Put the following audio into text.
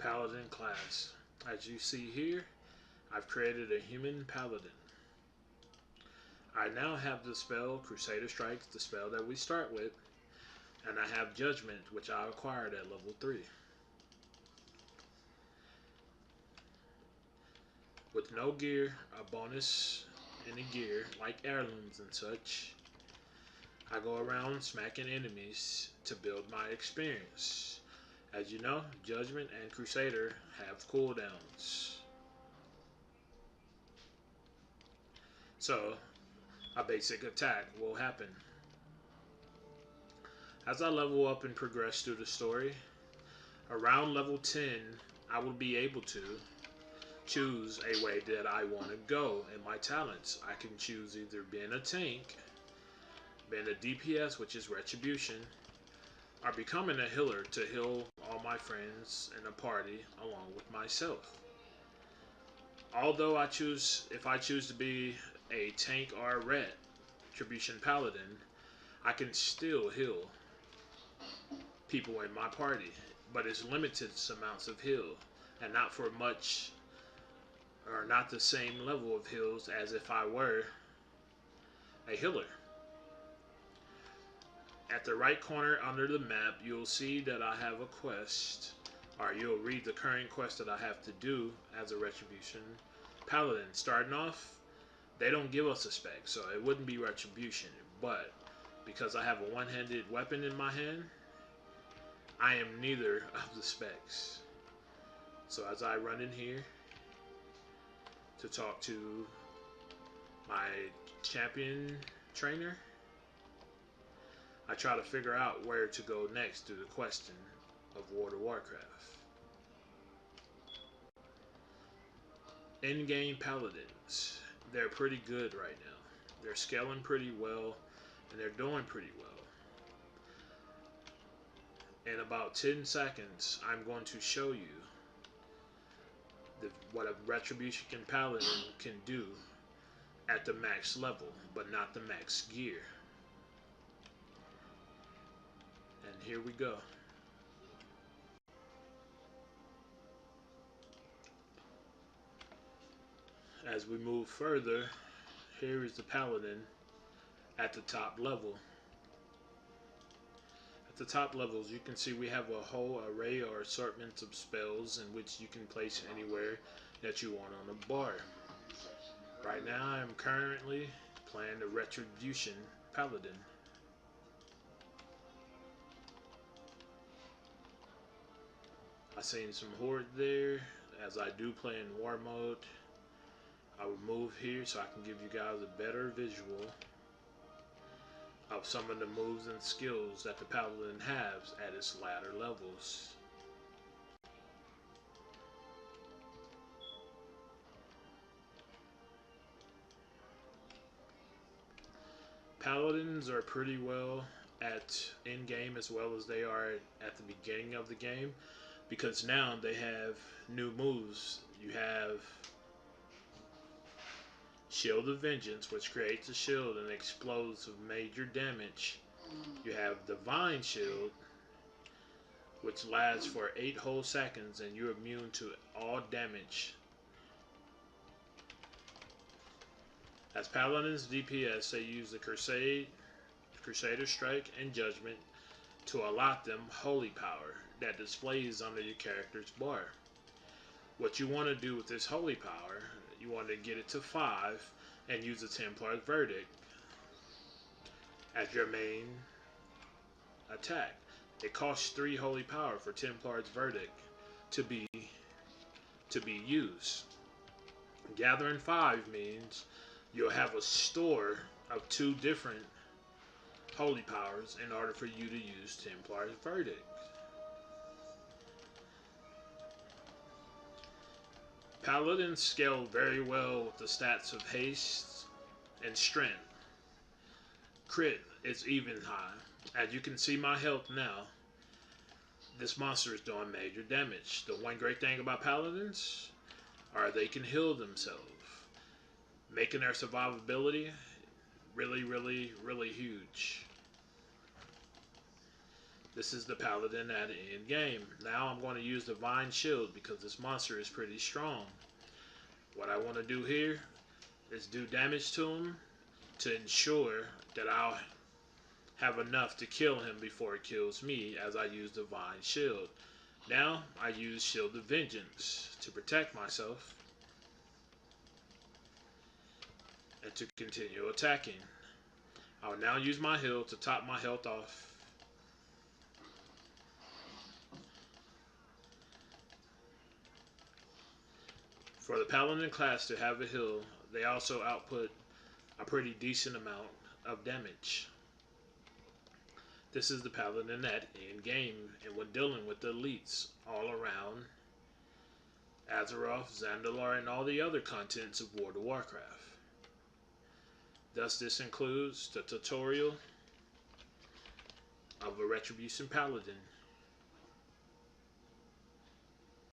Paladin class. As you see here, I've created a human Paladin. I now have the spell Crusader Strike, the spell that we start with, and I have Judgment, which I acquired at level 3. With no gear, a bonus any gear, like heirlooms and such, I go around smacking enemies to build my experience. As you know, Judgment and Crusader have cooldowns. So, a basic attack will happen. As I level up and progress through the story, around level 10, I will be able to choose a way that I want to go in my talents. I can choose either being a tank, being a DPS, which is Retribution, or becoming a healer to heal all my friends in a party along with myself. Although if I choose to be a tank or a Retribution Paladin, I can still heal people in my party, but it's limited amounts of heal, and not for much, or not the same level of heals as if I were a healer. At the right corner under the map, you'll see that I have a quest, or you'll read the current quest that I have to do as a Retribution Paladin. Starting off, they don't give us a spec, so it wouldn't be Retribution, but because I have a one-handed weapon in my hand, I am neither of the specs. So as I run in here to talk to my champion trainer, I try to figure out where to go next through the question of World of Warcraft. In-game Paladins, they're pretty good right now. They're scaling pretty well, and they're doing pretty well. In about 10 seconds, I'm going to show you what a Retribution Paladin can do at the max level, but not the max gear. And here we go. As we move further, here is the Paladin at the top level. At the top levels, you can see we have a whole array or assortment of spells in which you can place anywhere that you want on the bar. Right now, I'm currently playing the Retribution Paladin. I seen some horde there. As I do play in war mode, I will move here so I can give you guys a better visual of some of the moves and skills that the Paladin has at its latter levels. Paladins are pretty well at in-game as well as they are at the beginning of the game, because now they have new moves. You have Shield of Vengeance, which creates a shield and explodes with major damage. You have Divine Shield, which lasts for 8 whole seconds and you're immune to all damage. As Paladin's DPS, they use the Crusader Strike, and Judgment to allot them Holy Power that displays under your character's bar. What you want to do with this Holy Power, you want to get it to 5 and use the Templar's Verdict as your main attack. It costs 3 Holy Power for Templar's Verdict to be used. Gathering 5 means you'll have a store of 2 different Holy Powers in order for you to use Templar's Verdict. Paladins scale very well with the stats of haste and strength. Crit is even high. As you can see my health now, this monster is doing major damage. The one great thing about Paladins are they can heal themselves, making their survivability really, really, really huge. This is the Paladin at the end game. Now I'm going to use Divine Shield because this monster is pretty strong. What I want to do here is do damage to him to ensure that I'll have enough to kill him before it kills me as I use Divine Shield. Now I use Shield of Vengeance to protect myself and to continue attacking. I'll now use my heal to top my health off. For the Paladin class to have a heal, they also output a pretty decent amount of damage. This is the Paladin at end game, and when dealing with the elites all around Azeroth, Zandalar, and all the other contents of World of Warcraft. Thus, this includes the tutorial of a Retribution Paladin,